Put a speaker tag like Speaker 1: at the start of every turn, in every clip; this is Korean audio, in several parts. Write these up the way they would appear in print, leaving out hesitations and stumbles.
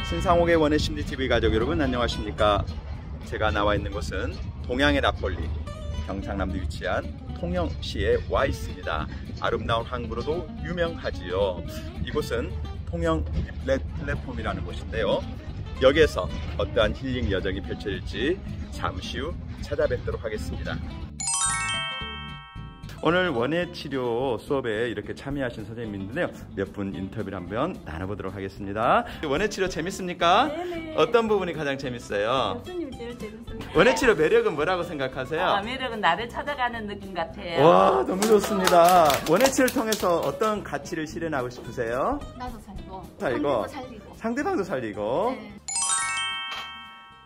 Speaker 1: 신상옥의 원의 심리TV 가족 여러분 안녕하십니까. 제가 나와 있는 곳은 동양의 납볼리 경상남도 위치한 통영시에 와 있습니다. 아름다운 항구로도 유명하지요. 이곳은 통영 리플렛 플랫폼이라는 곳인데요. 여기에서 어떠한 힐링 여정이 펼쳐질지 잠시 후 찾아뵙도록 하겠습니다. 오늘 원예치료 수업에 이렇게 참여하신 선생님인데요. 몇 분 인터뷰를 한번 나눠보도록 하겠습니다. 원예치료 재밌습니까?
Speaker 2: 네네.
Speaker 1: 어떤 부분이 가장 재밌어요?
Speaker 2: 교수님 제일 재밌습니다.
Speaker 1: 원예치료 매력은 뭐라고 생각하세요?
Speaker 2: 매력은 나를 찾아가는 느낌 같아요.
Speaker 1: 와, 너무 좋습니다. 원예치료를 통해서 어떤 가치를 실현하고 싶으세요?
Speaker 3: 나도 살고,
Speaker 1: 살고,
Speaker 3: 상대도 살리고.
Speaker 1: 상대방도 살리고.
Speaker 3: 네.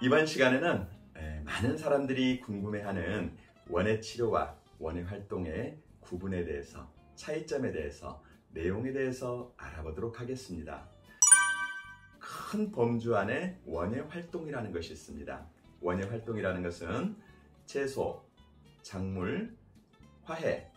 Speaker 1: 이번 시간에는 많은 사람들이 궁금해하는 원예치료와 원예활동의 구분에 대해서, 차이점에 대해서, 내용에 대해서 알아보도록 하겠습니다. 큰 범주 안에 원예활동이라는 것이 있습니다. 원예활동이라는 것은 채소, 작물, 화해,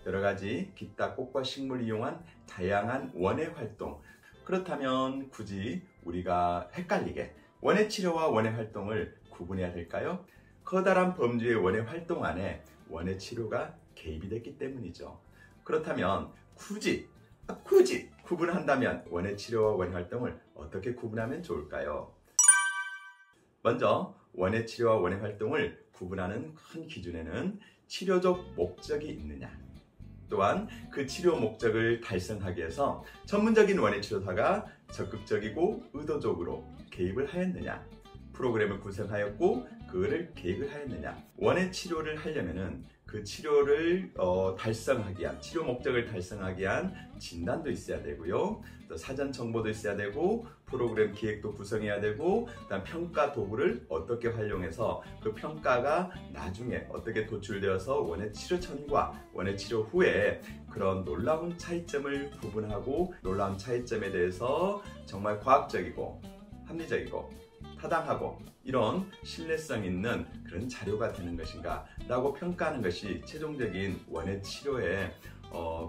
Speaker 1: 여러가지 기타 꽃과 식물을 이용한 다양한 원예활동. 그렇다면 굳이 우리가 헷갈리게 원예치료와 원예활동을 구분해야 될까요? 커다란 범주의 원예활동 안에 원예치료가 개입이 됐기 때문이죠. 그렇다면 굳이 구분한다면 원예치료와 원예활동을 어떻게 구분하면 좋을까요? 먼저 원예치료와 원예활동을 구분하는 큰 기준에는 치료적 목적이 있느냐, 또한 그 치료 목적을 달성하기 위해서 전문적인 원예치료사가 적극적이고 의도적으로 개입을 하였느냐, 프로그램을 구성하였고 그거를 계획을 하였느냐. 원예치료를 하려면은 그 치료를 달성하기 위한, 치료 목적을 달성하기 위한 진단도 있어야 되고요. 또 사전 정보도 있어야 되고, 프로그램 기획도 구성해야 되고, 그다음 평가 도구를 어떻게 활용해서 그 평가가 나중에 어떻게 도출되어서 원예치료 전과 원예치료 후에 그런 놀라운 차이점을 구분하고, 놀라운 차이점에 대해서 정말 과학적이고 합리적이고 타당하고 이런 신뢰성 있는 그런 자료가 되는 것인가 라고 평가하는 것이 최종적인 원예치료의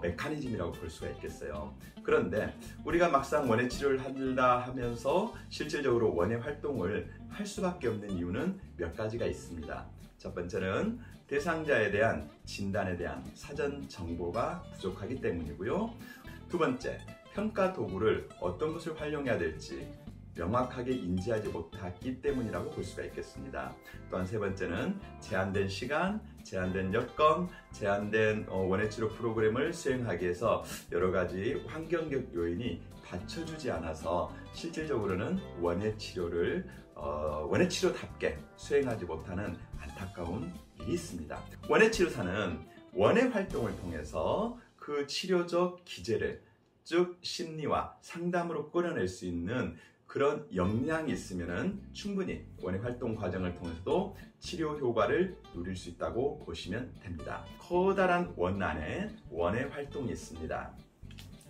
Speaker 1: 메커니즘이라고 볼 수가 있겠어요. 그런데 우리가 막상 원예치료를 한다 하면서 실질적으로 원예활동을 할 수밖에 없는 이유는 몇 가지가 있습니다. 첫 번째는 대상자에 대한 진단에 대한 사전 정보가 부족하기 때문이고요. 두 번째, 평가 도구를 어떤 것을 활용해야 될지 명확하게 인지하지 못했기 때문이라고 볼 수가 있겠습니다. 또한 세 번째는 제한된 시간, 제한된 여건, 제한된 원예치료 프로그램을 수행하기 위해서 여러 가지 환경적 요인이 받쳐주지 않아서 실질적으로는 원예치료를 원예치료답게 수행하지 못하는 안타까운 일이 있습니다. 원예치료사는 원예활동을 통해서 그 치료적 기제를, 즉 심리와 상담으로 끌어낼 수 있는 그런 역량이 있으면 충분히 원예활동 과정을 통해서도 치료 효과를 누릴 수 있다고 보시면 됩니다. 커다란 원 안에 원예활동이 있습니다.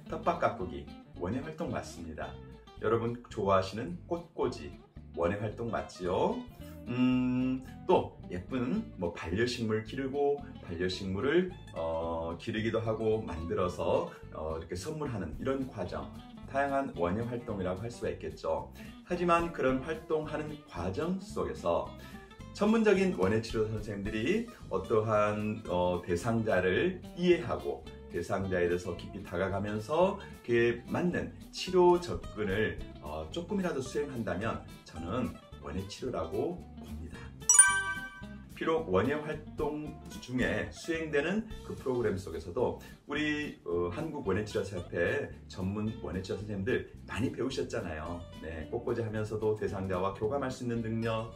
Speaker 1: 텃밭 가꾸기 원예활동 맞습니다. 여러분 좋아하시는 꽃꽂이 원예활동 맞지요? 또 예쁜 반려식물 기르고 반려식물을 기르기도 하고 만들어서 이렇게 선물하는 이런 과정, 다양한 원예활동이라고 할 수가 있겠죠. 하지만 그런 활동하는 과정 속에서 전문적인 원예치료 선생님들이 어떠한 대상자를 이해하고 대상자에 대해서 깊이 다가가면서 그에 맞는 치료 접근을 조금이라도 수행한다면 저는 원예치료라고 봅니다. 비록 원예활동 중에 수행되는 그 프로그램 속에서도 우리 한국원예치료협회 전문 원예치료 선생님들 많이 배우셨잖아요. 네, 꽃꽂이 하면서도 대상자와 교감할 수 있는 능력,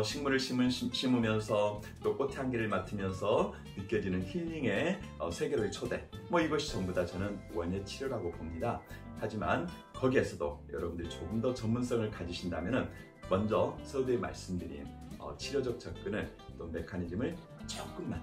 Speaker 1: 식물을 심으면서 또 꽃향기를 맡으면서 느껴지는 힐링의 세계로의 초대, 이것이 전부 다 저는 원예치료라고 봅니다. 하지만 거기에서도 여러분들이 조금 더 전문성을 가지신다면 먼저 서두에 말씀드린 치료적 접근을, 또 메커니즘을 조금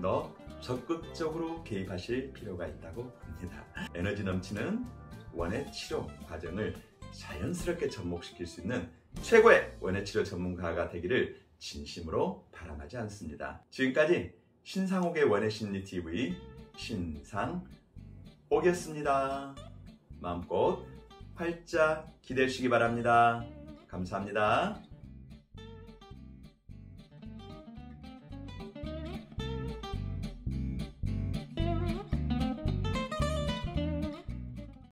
Speaker 1: 더 적극적으로 개입하실 필요가 있다고 봅니다. 에너지 넘치는 원예치료 과정을 자연스럽게 접목시킬 수 있는 최고의 원예치료 전문가가 되기를 진심으로 바람하지 않습니다. 지금까지 신상옥의 원예심리TV 신상옥이었습니다. 마음껏 활짝 기대해 주시기 바랍니다. 감사합니다.